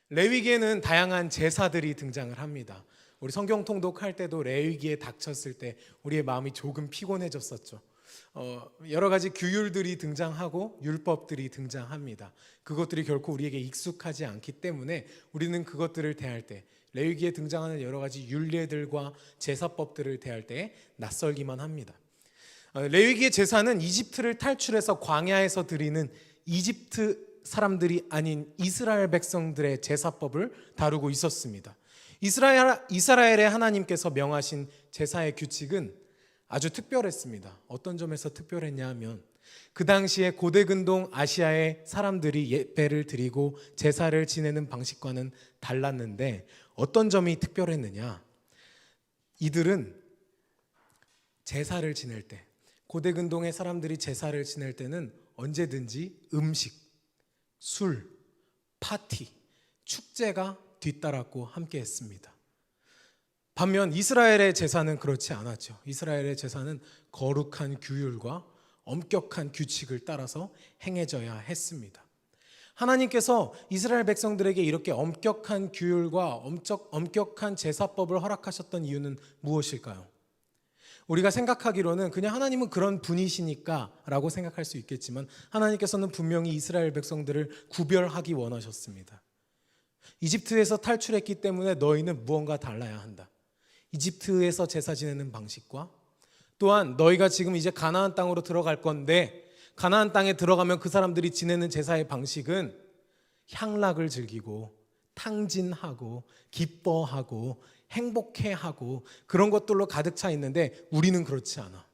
레위기에는 다양한 제사들이 등장을 합니다. 우리 성경 통독할 때도 레위기에 닥쳤을 때 우리의 마음이 조금 피곤해졌었죠. 여러 가지 규율들이 등장하고 율법들이 등장합니다. 그것들이 결코 우리에게 익숙하지 않기 때문에 우리는 그것들을 대할 때, 레위기에 등장하는 여러 가지 율례들과 제사법들을 대할 때 낯설기만 합니다. 레위기의 제사는 이집트를 탈출해서 광야에서 드리는 이집트 사람들이 아닌 이스라엘 백성들의 제사법을 다루고 있었습니다. 이스라엘의 하나님께서 명하신 제사의 규칙은 아주 특별했습니다. 어떤 점에서 특별했냐 하면 그 당시에 고대 근동 아시아의 사람들이 예배를 드리고 제사를 지내는 방식과는 달랐는데 어떤 점이 특별했느냐? 이들은 제사를 지낼 때, 고대 근동의 사람들이 제사를 지낼 때는 언제든지 음식, 술, 파티, 축제가 뒤따랐고 함께 했습니다. 반면 이스라엘의 제사는 그렇지 않았죠. 이스라엘의 제사는 거룩한 규율과 엄격한 규칙을 따라서 행해져야 했습니다. 하나님께서 이스라엘 백성들에게 이렇게 엄격한 규율과 엄격한 제사법을 허락하셨던 이유는 무엇일까요? 우리가 생각하기로는 그냥 하나님은 그런 분이시니까 라고 생각할 수 있겠지만 하나님께서는 분명히 이스라엘 백성들을 구별하기 원하셨습니다. 이집트에서 탈출했기 때문에 너희는 무언가 달라야 한다. 이집트에서 제사 지내는 방식과 또한 너희가 지금 이제 가나안 땅으로 들어갈 건데 가나안 땅에 들어가면 그 사람들이 지내는 제사의 방식은 향락을 즐기고 탕진하고 기뻐하고 행복해하고 그런 것들로 가득 차 있는데 우리는 그렇지 않아.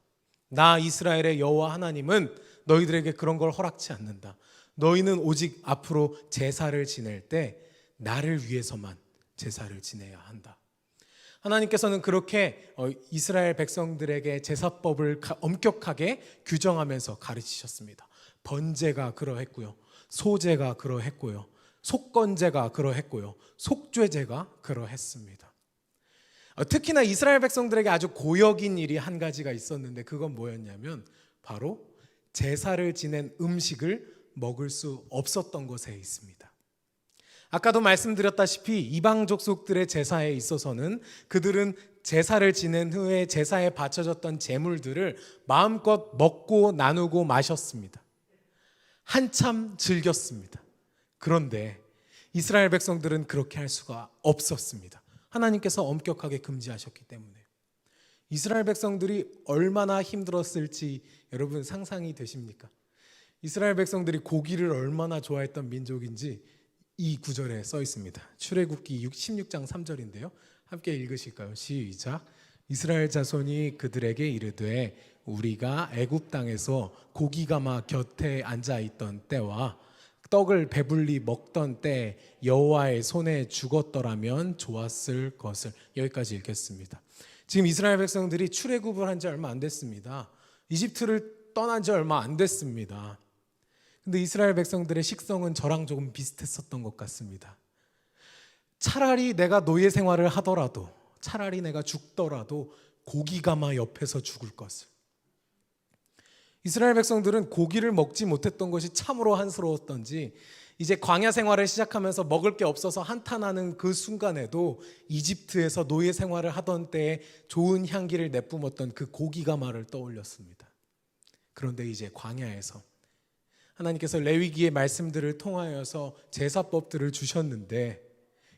나 이스라엘의 여호와 하나님은 너희들에게 그런 걸 허락치 않는다. 너희는 오직 앞으로 제사를 지낼 때 나를 위해서만 제사를 지내야 한다. 하나님께서는 그렇게 이스라엘 백성들에게 제사법을 엄격하게 규정하면서 가르치셨습니다. 번제가 그러했고요, 소제가 그러했고요, 속건제가 그러했고요, 속죄제가 그러했습니다. 특히나 이스라엘 백성들에게 아주 고역인 일이 한 가지가 있었는데 그건 뭐였냐면 바로 제사를 지낸 음식을 먹을 수 없었던 것에 있습니다. 아까도 말씀드렸다시피 이방 족속들의 제사에 있어서는 그들은 제사를 지낸 후에 제사에 바쳐졌던 제물들을 마음껏 먹고 나누고 마셨습니다. 한참 즐겼습니다. 그런데 이스라엘 백성들은 그렇게 할 수가 없었습니다. 하나님께서 엄격하게 금지하셨기 때문에. 이스라엘 백성들이 얼마나 힘들었을지 여러분 상상이 되십니까? 이스라엘 백성들이 고기를 얼마나 좋아했던 민족인지 이 구절에 써 있습니다. 출애굽기 16장 3절인데요. 함께 읽으실까요? 시작. 이스라엘 자손이 그들에게 이르되 우리가 애굽 땅에서 고기가마 곁에 앉아 있던 때와 떡을 배불리 먹던 때 여호와의 손에 죽었더라면 좋았을 것을. 여기까지 읽겠습니다. 지금 이스라엘 백성들이 출애굽을 한 지 얼마 안 됐습니다. 이집트를 떠난 지 얼마 안 됐습니다. 근데 이스라엘 백성들의 식성은 저랑 조금 비슷했었던 것 같습니다. 차라리 내가 노예 생활을 하더라도, 차라리 내가 죽더라도 고기가마 옆에서 죽을 것을. 이스라엘 백성들은 고기를 먹지 못했던 것이 참으로 한스러웠던지 이제 광야 생활을 시작하면서 먹을 게 없어서 한탄하는 그 순간에도 이집트에서 노예 생활을 하던 때에 좋은 향기를 내뿜었던 그 고기가마를 떠올렸습니다. 그런데 이제 광야에서 하나님께서 레위기의 말씀들을 통하여서 제사법들을 주셨는데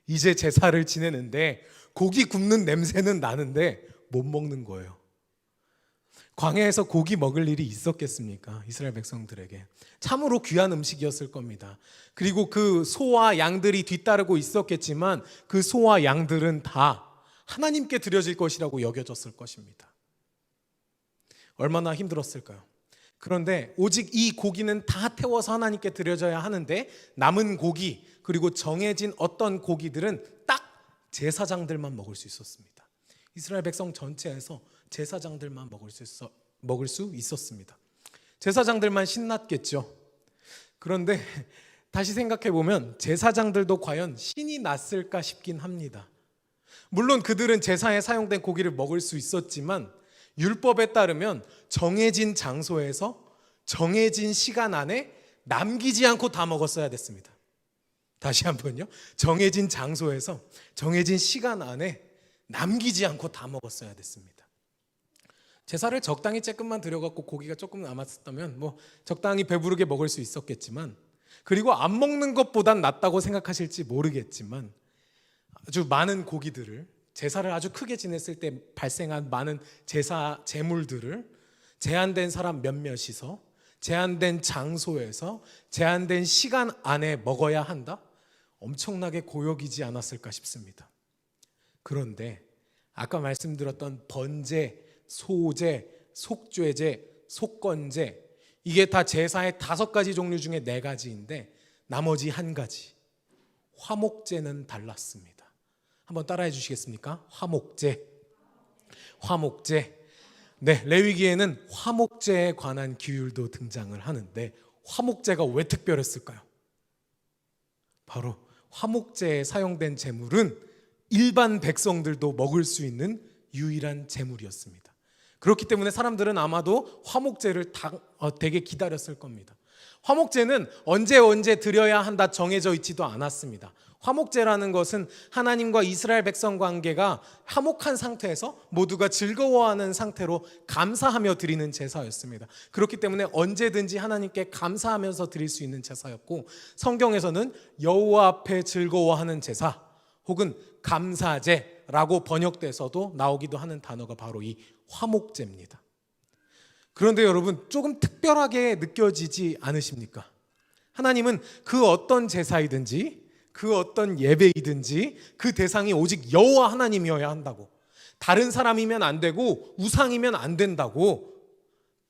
이제 제사를 지내는데 고기 굽는 냄새는 나는데 못 먹는 거예요. 광야에서 고기 먹을 일이 있었겠습니까? 이스라엘 백성들에게 참으로 귀한 음식이었을 겁니다. 그리고 그 소와 양들이 뒤따르고 있었겠지만 그 소와 양들은 다 하나님께 드려질 것이라고 여겨졌을 것입니다. 얼마나 힘들었을까요? 그런데 오직 이 고기는 다 태워서 하나님께 드려져야 하는데 남은 고기 그리고 정해진 어떤 고기들은 딱 제사장들만 먹을 수 있었습니다. 이스라엘 백성 전체에서 제사장들만 먹을 수 있었습니다. 제사장들만 신났겠죠. 그런데 다시 생각해 보면 제사장들도 과연 신이 났을까 싶긴 합니다. 물론 그들은 제사에 사용된 고기를 먹을 수 있었지만 율법에 따르면 정해진 장소에서 정해진 시간 안에 남기지 않고 다 먹었어야 됐습니다. 다시 한번요. 정해진 장소에서 정해진 시간 안에 남기지 않고 다 먹었어야 됐습니다. 제사를 적당히 조금만 드려갖고 고기가 조금 남았었다면 뭐 적당히 배부르게 먹을 수 있었겠지만, 그리고 안 먹는 것보단 낫다고 생각하실지 모르겠지만, 아주 많은 고기들을, 제사를 아주 크게 지냈을 때 발생한 많은 제사 제물들을 제한된 사람 몇몇이서 제한된 장소에서 제한된 시간 안에 먹어야 한다? 엄청나게 고역이지 않았을까 싶습니다. 그런데 아까 말씀드렸던 번제, 소제, 속죄제, 속건제, 이게 다 제사의 5가지 종류 중에 4가지인데 나머지 1가지, 화목제는 달랐습니다. 한번 따라해 주시겠습니까? 화목제. 화목제. 네, 레위기에는 화목제에 관한 규율도 등장을 하는데, 화목제가 왜 특별했을까요? 바로 화목제에 사용된 제물은 일반 백성들도 먹을 수 있는 유일한 제물이었습니다. 그렇기 때문에 사람들은 아마도 화목제를 되게 기다렸을 겁니다. 화목제는 언제 드려야 한다 정해져 있지도 않았습니다. 화목제라는 것은 하나님과 이스라엘 백성 관계가 화목한 상태에서 모두가 즐거워하는 상태로 감사하며 드리는 제사였습니다. 그렇기 때문에 언제든지 하나님께 감사하면서 드릴 수 있는 제사였고, 성경에서는 여호와 앞에 즐거워하는 제사 혹은 감사제라고 번역돼서도 나오기도 하는 단어가 바로 이 화목제입니다. 그런데 여러분, 조금 특별하게 느껴지지 않으십니까? 하나님은 그 어떤 제사이든지 그 어떤 예배이든지 그 대상이 오직 여호와 하나님이어야 한다고, 다른 사람이면 안 되고 우상이면 안 된다고,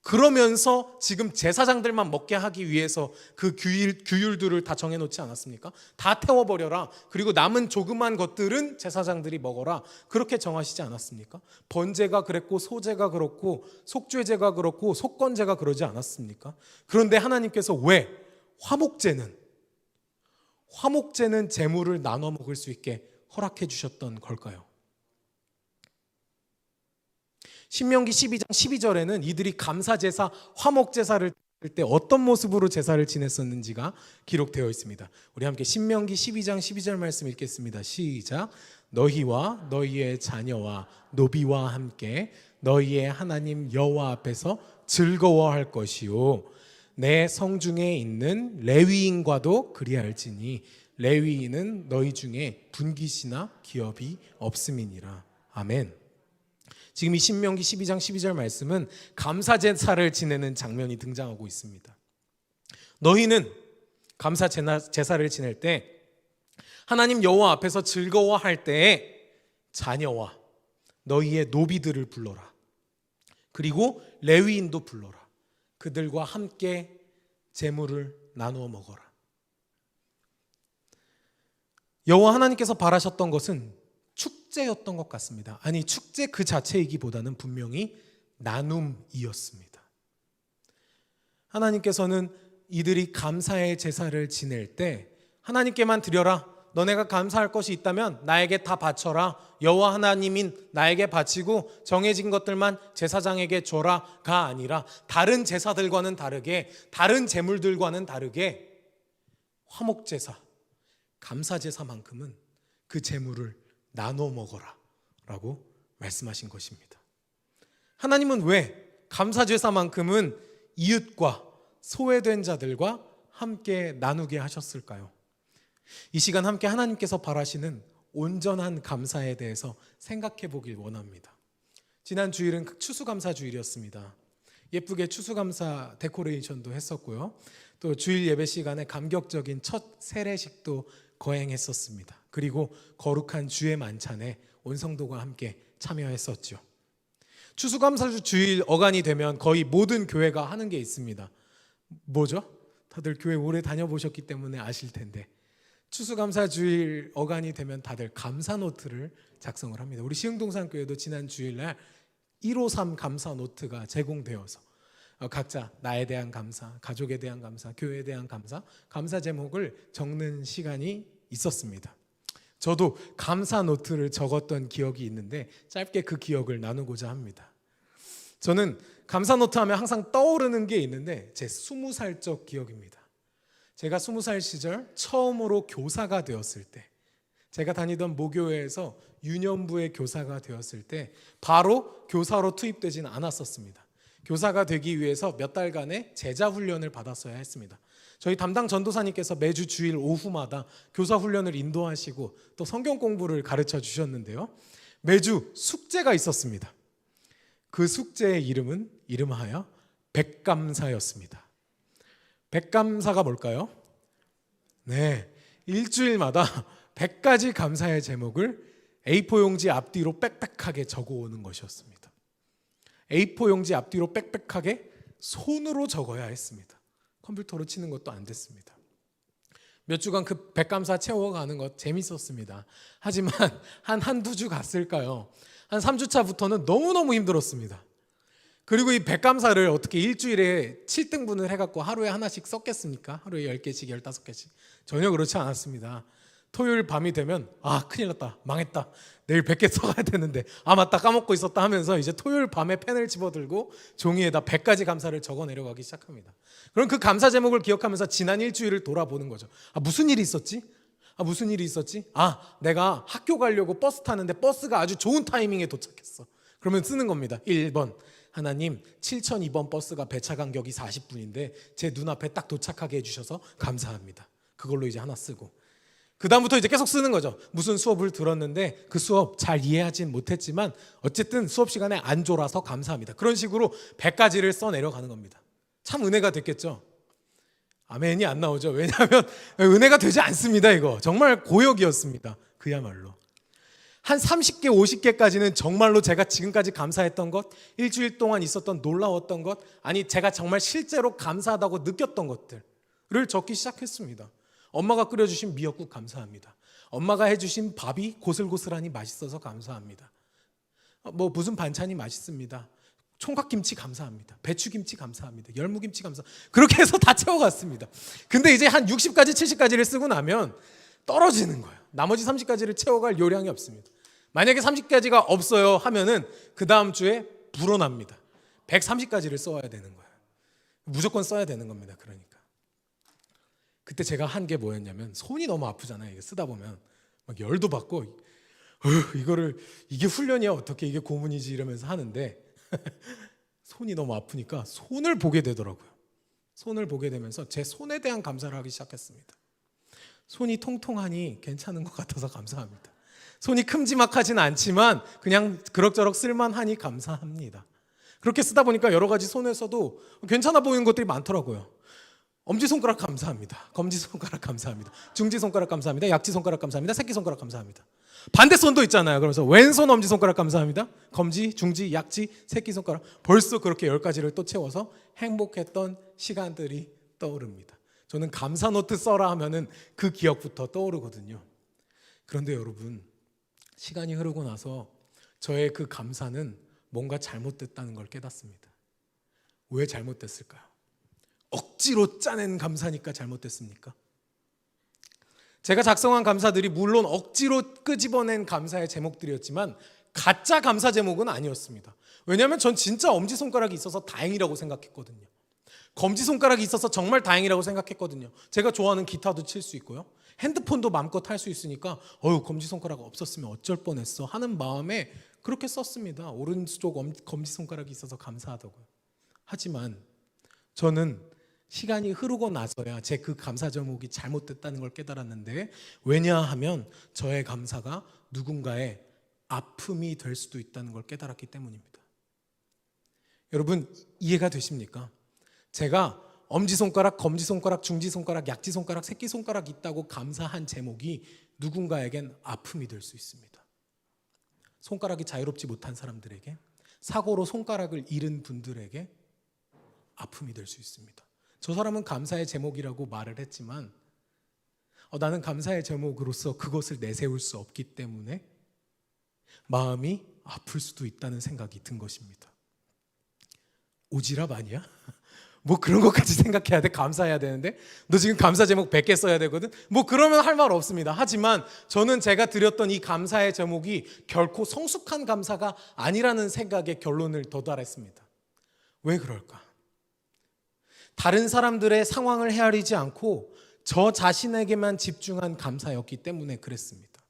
그러면서 지금 제사장들만 먹게 하기 위해서 그 규율들을 다 정해놓지 않았습니까? 다 태워버려라, 그리고 남은 조그만 것들은 제사장들이 먹어라, 그렇게 정하시지 않았습니까? 번제가 그랬고, 소제가 그렇고, 속죄제가 그렇고, 속건제가 그러지 않았습니까? 그런데 하나님께서 왜 화목제는 제물을 나눠 먹을 수 있게 허락해 주셨던 걸까요? 신명기 12장 12절에는 이들이 감사제사, 화목제사를 드릴 때 어떤 모습으로 제사를 지냈었는지가 기록되어 있습니다. 우리 함께 신명기 12장 12절 말씀 읽겠습니다. 시작. 너희와 너희의 자녀와 노비와 함께 너희의 하나님 여호와 앞에서 즐거워할 것이요, 내 성중에 있는 레위인과도 그리할지니 레위인은 너희 중에 분깃이나 기업이 없음이니라. 아멘. 지금 이 신명기 12장 12절 말씀은 감사제사를 지내는 장면이 등장하고 있습니다. 너희는 감사제사를 지낼 때 하나님 여호와 앞에서 즐거워할 때에 자녀와 너희의 노비들을 불러라. 그리고 레위인도 불러라. 그들과 함께 제물을 나누어 먹어라. 여호와 하나님께서 바라셨던 것은 축제였던 것 같습니다. 아니, 축제 그 자체이기보다는 분명히 나눔이었습니다. 하나님께서는 이들이 감사의 제사를 지낼 때 하나님께만 드려라, 너네가 감사할 것이 있다면 나에게 다 바쳐라, 여호와 하나님인 나에게 바치고 정해진 것들만 제사장에게 줘라가 아니라, 다른 제사들과는 다르게, 다른 제물들과는 다르게 화목제사, 감사제사만큼은 그 제물을 나눠 먹어라 라고 말씀하신 것입니다. 하나님은 왜 감사제사만큼은 이웃과 소외된 자들과 함께 나누게 하셨을까요? 이 시간 함께 하나님께서 바라시는 온전한 감사에 대해서 생각해 보길 원합니다. 지난 주일은 추수감사 주일이었습니다. 예쁘게 추수감사 데코레이션도 했었고요, 또 주일 예배 시간에 감격적인 첫 세례식도 거행했었습니다. 그리고 거룩한 주의 만찬에 온 성도가 함께 참여했었죠. 추수감사 주일 어간이 되면 거의 모든 교회가 하는 게 있습니다. 뭐죠? 다들 교회 오래 다녀보셨기 때문에 아실 텐데, 추수감사 주일 어간이 되면 다들 감사 노트를 작성을 합니다. 우리 시흥동산교회도 지난 주일날 153 감사 노트가 제공되어서 각자 나에 대한 감사, 가족에 대한 감사, 교회에 대한 감사, 감사 제목을 적는 시간이 있었습니다. 저도 감사 노트를 적었던 기억이 있는데 짧게 그 기억을 나누고자 합니다. 저는 감사 노트 하면 항상 떠오르는 게 있는데 제 20살 적 기억입니다. 제가 20살 시절 처음으로 교사가 되었을 때, 제가 다니던 모교회에서 유년부의 교사가 되었을 때 바로 교사로 투입되지는 않았었습니다. 교사가 되기 위해서 몇 달간의 제자 훈련을 받았어야 했습니다. 저희 담당 전도사님께서 매주 주일 오후마다 교사 훈련을 인도하시고 또 성경 공부를 가르쳐 주셨는데요. 매주 숙제가 있었습니다. 그 숙제의 이름하여 백감사였습니다. 백감사가 뭘까요? 네, 일주일마다 100가지 감사의 제목을 A4 용지 앞뒤로 빽빽하게 적어오는 것이었습니다. A4 용지 앞뒤로 빽빽하게 손으로 적어야 했습니다. 컴퓨터로 치는 것도 안 됐습니다. 몇 주간 그 백감사 채워가는 것 재밌었습니다. 하지만 한두 주 갔을까요? 한 3주차부터는 너무너무 힘들었습니다. 그리고 이 백감사를 어떻게 일주일에 7등분을 해갖고 하루에 하나씩 썼겠습니까? 하루에 10개씩 15개씩. 전혀 그렇지 않았습니다. 토요일 밤이 되면 큰일 났다, 망했다, 내일 100개 써가야 되는데 맞다, 까먹고 있었다 하면서 이제 토요일 밤에 펜을 집어들고 종이에다 100가지 감사를 적어 내려가기 시작합니다. 그럼 그 감사 제목을 기억하면서 지난 일주일을 돌아보는 거죠. 무슨 일이 있었지? 무슨 일이 있었지? 내가 학교 가려고 버스 타는데 버스가 아주 좋은 타이밍에 도착했어. 그러면 쓰는 겁니다. 1번, 하나님 7002번 버스가 배차 간격이 40분인데 제 눈앞에 딱 도착하게 해주셔서 감사합니다. 그걸로 이제 하나 쓰고, 그 다음부터 이제 계속 쓰는 거죠. 무슨 수업을 들었는데 그 수업 잘 이해하진 못했지만 어쨌든 수업 시간에 안 졸아서 감사합니다. 그런 식으로 100가지를 써 내려가는 겁니다. 참 은혜가 됐겠죠. 아멘이 안 나오죠. 왜냐하면 은혜가 되지 않습니다. 이거 정말 고역이었습니다. 그야말로 한 30개 50개까지는 정말로 제가 지금까지 감사했던 것, 일주일 동안 있었던 놀라웠던 것, 제가 정말 실제로 감사하다고 느꼈던 것들을 적기 시작했습니다. 엄마가 끓여주신 미역국 감사합니다. 엄마가 해주신 밥이 고슬고슬하니 맛있어서 감사합니다. 무슨 반찬이 맛있습니다. 총각김치 감사합니다. 배추김치 감사합니다. 열무김치 감사합니다. 그렇게 해서 다 채워갔습니다. 근데 이제 한 60가지 70가지를 쓰고 나면 떨어지는 거예요. 나머지 30가지를 채워갈 요량이 없습니다. 만약에 30가지가 없어요 하면은 그 다음 주에 불어납니다. 130가지를 써야 되는 거예요. 무조건 써야 되는 겁니다. 그러니까 그때 제가 한 게 뭐였냐면, 손이 너무 아프잖아요. 이게 쓰다 보면 막 열도 받고 이게 훈련이야, 어떻게 이게 고문이지 이러면서 하는데 손이 너무 아프니까 손을 보게 되더라고요. 손을 보게 되면서 제 손에 대한 감사를 하기 시작했습니다. 손이 통통하니 괜찮은 것 같아서 감사합니다. 손이 큼지막하진 않지만 그냥 그럭저럭 쓸만하니 감사합니다. 그렇게 쓰다 보니까 여러 가지 손에서도 괜찮아 보이는 것들이 많더라고요. 엄지손가락 감사합니다. 검지손가락 감사합니다. 중지손가락 감사합니다. 약지손가락 감사합니다. 새끼손가락 감사합니다. 반대손도 있잖아요. 그래서 왼손 엄지손가락 감사합니다. 검지, 중지, 약지, 새끼손가락. 벌써 그렇게 10가지를 또 채워서 행복했던 시간들이 떠오릅니다. 저는 감사 노트 써라 하면은 그 기억부터 떠오르거든요. 그런데 여러분, 시간이 흐르고 나서 저의 그 감사는 뭔가 잘못됐다는 걸 깨닫습니다. 왜 잘못됐을까요? 억지로 짜낸 감사니까 잘못됐습니까? 제가 작성한 감사들이 물론 억지로 끄집어낸 감사의 제목들이었지만 가짜 감사 제목은 아니었습니다. 왜냐하면 전 진짜 엄지손가락이 있어서 다행이라고 생각했거든요. 검지손가락이 있어서 정말 다행이라고 생각했거든요. 제가 좋아하는 기타도 칠 수 있고요, 핸드폰도 마음껏 할 수 있으니까 검지손가락 없었으면 어쩔 뻔했어 하는 마음에 그렇게 썼습니다. 오른쪽 검지손가락이 있어서 감사하다고요. 하지만 저는 시간이 흐르고 나서야 제 그 감사 제목이 잘못됐다는 걸 깨달았는데, 왜냐하면 저의 감사가 누군가의 아픔이 될 수도 있다는 걸 깨달았기 때문입니다. 여러분, 이해가 되십니까? 제가 엄지손가락, 검지손가락, 중지손가락, 약지손가락, 새끼손가락 있다고 감사한 제목이 누군가에겐 아픔이 될 수 있습니다. 손가락이 자유롭지 못한 사람들에게, 사고로 손가락을 잃은 분들에게 아픔이 될 수 있습니다. 저 사람은 감사의 제목이라고 말을 했지만 나는 감사의 제목으로서 그것을 내세울 수 없기 때문에 마음이 아플 수도 있다는 생각이 든 것입니다. 오지랖 아니야? 그런 것까지 생각해야 돼? 감사해야 되는데 너 지금 감사 제목 100개 써야 되거든? 그러면 할 말 없습니다. 하지만 저는 제가 드렸던 이 감사의 제목이 결코 성숙한 감사가 아니라는 생각에 결론을 도달했습니다. 왜 그럴까? 다른 사람들의 상황을 헤아리지 않고 저 자신에게만 집중한 감사였기 때문에 그랬습니다.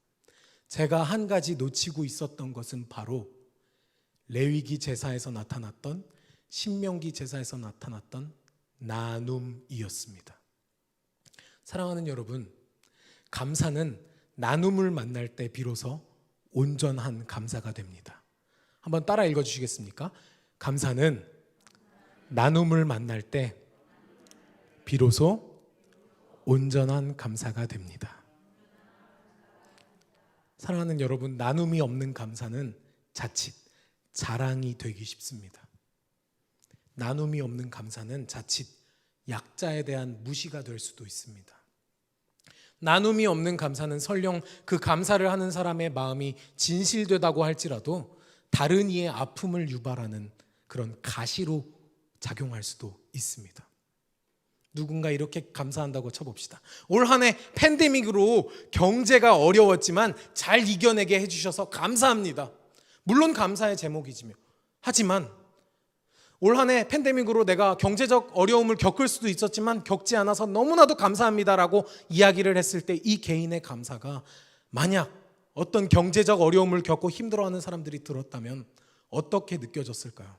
제가 한 가지 놓치고 있었던 것은 바로 레위기 제사에서 나타났던, 신명기 제사에서 나타났던 나눔이었습니다. 사랑하는 여러분, 감사는 나눔을 만날 때 비로소 온전한 감사가 됩니다. 한번 따라 읽어주시겠습니까? 감사는 나눔을 만날 때 비로소 온전한 감사가 됩니다. 사랑하는 여러분, 나눔이 없는 감사는 자칫 자랑이 되기 쉽습니다. 나눔이 없는 감사는 자칫 약자에 대한 무시가 될 수도 있습니다. 나눔이 없는 감사는 설령 그 감사를 하는 사람의 마음이 진실되다고 할지라도 다른 이의 아픔을 유발하는 그런 가시로 작용할 수도 있습니다. 누군가 이렇게 감사한다고 쳐봅시다. 올 한 해 팬데믹으로 경제가 어려웠지만 잘 이겨내게 해주셔서 감사합니다. 물론 감사의 제목이지만, 하지만 올 한 해 팬데믹으로 내가 경제적 어려움을 겪을 수도 있었지만 겪지 않아서 너무나도 감사합니다라고 이야기를 했을 때 이 개인의 감사가 만약 어떤 경제적 어려움을 겪고 힘들어하는 사람들이 들었다면 어떻게 느껴졌을까요?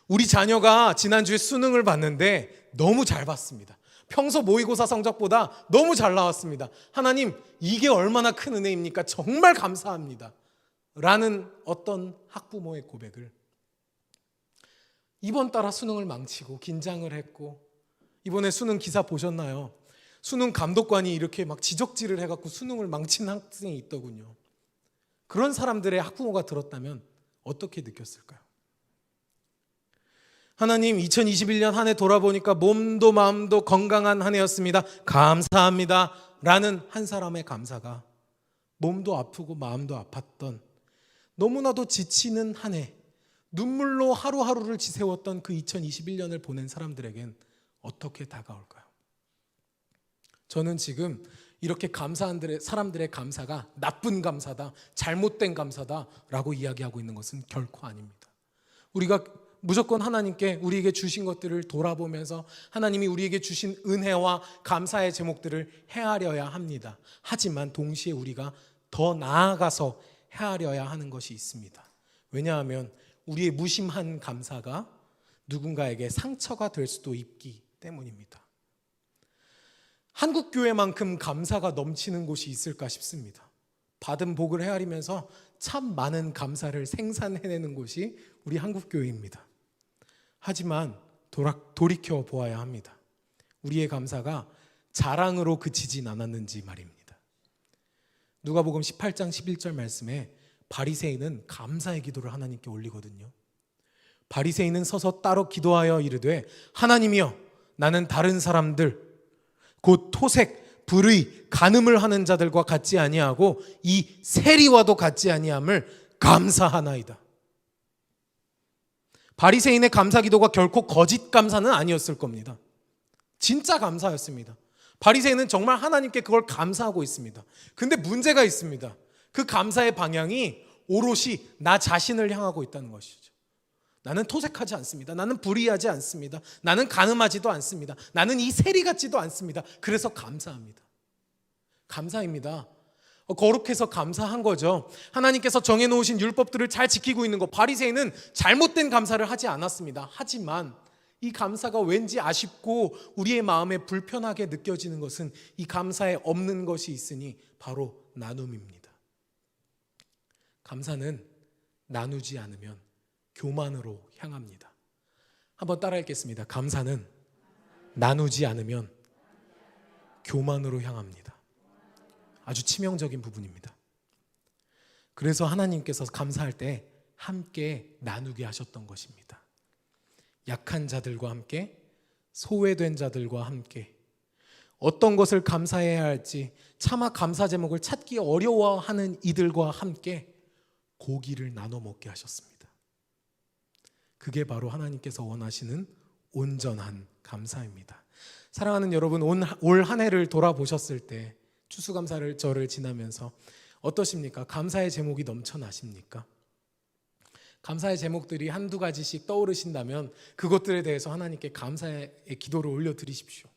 우리 자녀가 지난주에 수능을 봤는데 너무 잘 봤습니다. 평소 모의고사 성적보다 너무 잘 나왔습니다. 하나님, 이게 얼마나 큰 은혜입니까? 정말 감사합니다. 라는 어떤 학부모의 고백을 이번 달아 수능을 망치고 긴장을 했고, 이번에 수능 기사 보셨나요? 수능 감독관이 이렇게 막 지적질을 해갖고 수능을 망친 학생이 있더군요. 그런 사람들의 학부모가 들었다면 어떻게 느꼈을까요? 하나님, 2021년 한 해 돌아보니까 몸도 마음도 건강한 한 해였습니다. 감사합니다. 라는 한 사람의 감사가 몸도 아프고 마음도 아팠던, 너무나도 지치는 한 해, 눈물로 하루하루를 지새웠던 그 2021년을 보낸 사람들에겐 어떻게 다가올까요? 저는 지금 이렇게 감사한 사람들의 감사가 나쁜 감사다, 잘못된 감사다라고 이야기하고 있는 것은 결코 아닙니다. 우리가 무조건 하나님께 우리에게 주신 것들을 돌아보면서 하나님이 우리에게 주신 은혜와 감사의 제목들을 헤아려야 합니다. 하지만 동시에 우리가 더 나아가서 헤아려야 하는 것이 있습니다. 왜냐하면 우리의 무심한 감사가 누군가에게 상처가 될 수도 있기 때문입니다. 한국교회만큼 감사가 넘치는 곳이 있을까 싶습니다. 받은 복을 헤아리면서 참 많은 감사를 생산해내는 곳이 우리 한국교회입니다. 하지만 돌이켜 보아야 합니다. 우리의 감사가 자랑으로 그치진 않았는지 말입니다. 누가복음 18장 11절 말씀에 바리새인은 감사의 기도를 하나님께 올리거든요. 바리새인은 서서 따로 기도하여 이르되, 하나님이여, 나는 다른 사람들 곧 토색, 불의, 간음을 하는 자들과 같지 아니하고 이 세리와도 같지 아니함을 감사하나이다. 바리새인의 감사 기도가 결코 거짓 감사는 아니었을 겁니다. 진짜 감사였습니다. 바리새인은 정말 하나님께 그걸 감사하고 있습니다. 근데 문제가 있습니다. 그 감사의 방향이 오롯이 나 자신을 향하고 있다는 것이죠. 나는 토색하지 않습니다. 나는 불의하지 않습니다. 나는 간음하지도 않습니다. 나는 이 세리 같지도 않습니다. 그래서 감사합니다. 감사입니다. 거룩해서 감사한 거죠. 하나님께서 정해놓으신 율법들을 잘 지키고 있는 것. 바리새인은 잘못된 감사를 하지 않았습니다. 하지만 이 감사가 왠지 아쉽고 우리의 마음에 불편하게 느껴지는 것은 이 감사에 없는 것이 있으니 바로 나눔입니다. 감사는 나누지 않으면 교만으로 향합니다. 한번 따라 읽겠습니다. 감사는 나누지 않으면 교만으로 향합니다. 아주 치명적인 부분입니다. 그래서 하나님께서 감사할 때 함께 나누게 하셨던 것입니다. 약한 자들과 함께, 소외된 자들과 함께, 어떤 것을 감사해야 할지 차마 감사 제목을 찾기 어려워하는 이들과 함께 고기를 나눠 먹게 하셨습니다. 그게 바로 하나님께서 원하시는 온전한 감사입니다. 사랑하는 여러분, 올 한 해를 돌아보셨을 때 추수감사를 절을 지나면서 어떠십니까? 감사의 제목이 넘쳐나십니까? 감사의 제목들이 한두 가지씩 떠오르신다면 그것들에 대해서 하나님께 감사의 기도를 올려드리십시오.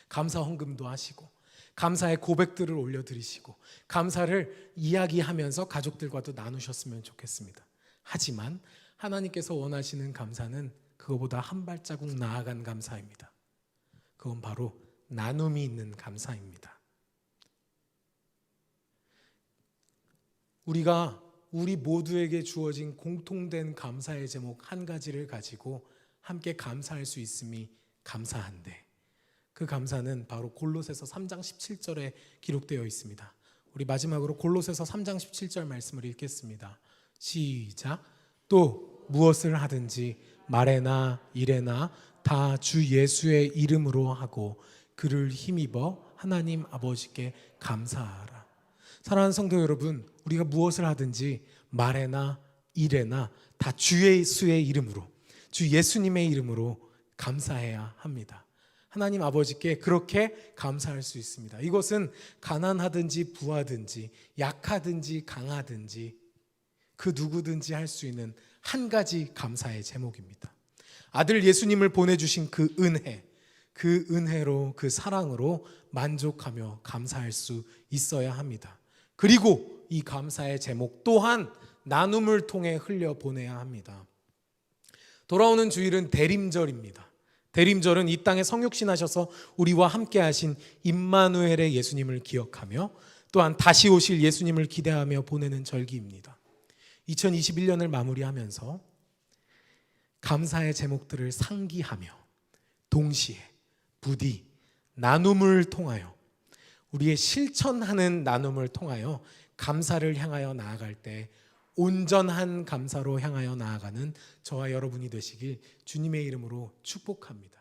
감사 헌금도 하시고 감사의 고백들을 올려드리시고 감사를 이야기하면서 가족들과도 나누셨으면 좋겠습니다. 하지만 하나님께서 원하시는 감사는 그거보다 한 발자국 나아간 감사입니다. 그건 바로 나눔이 있는 감사입니다. 우리가 우리 모두에게 주어진 공통된 감사의 제목 한 가지를 가지고 함께 감사할 수 있음이 감사한데, 그 감사는 바로 골로새서 3장 17절에 기록되어 있습니다. 우리 마지막으로 골로새서 3장 17절 말씀을 읽겠습니다. 시작. 또 무엇을 하든지 말에나 일에나 다 주 예수의 이름으로 하고 그를 힘입어 하나님 아버지께 감사하라. 사랑하는 성도 여러분, 우리가 무엇을 하든지 말에나 일에나 다 주 예수의 이름으로, 주 예수님의 이름으로 감사해야 합니다. 하나님 아버지께 그렇게 감사할 수 있습니다. 이것은 가난하든지 부하든지 약하든지 강하든지 그 누구든지 할 수 있는 한 가지 감사의 제목입니다. 아들 예수님을 보내주신 그 은혜, 그 은혜로, 그 사랑으로 만족하며 감사할 수 있어야 합니다. 그리고 이 감사의 제목 또한 나눔을 통해 흘려보내야 합니다. 돌아오는 주일은 대림절입니다. 대림절은 이 땅에 성육신하셔서 우리와 함께 하신 임마누엘의 예수님을 기억하며 또한 다시 오실 예수님을 기대하며 보내는 절기입니다. 2021년을 마무리하면서 감사의 제목들을 상기하며 동시에 부디 나눔을 통하여, 우리의 실천하는 나눔을 통하여 감사를 향하여 나아갈 때 온전한 감사로 향하여 나아가는 저와 여러분이 되시길 주님의 이름으로 축복합니다.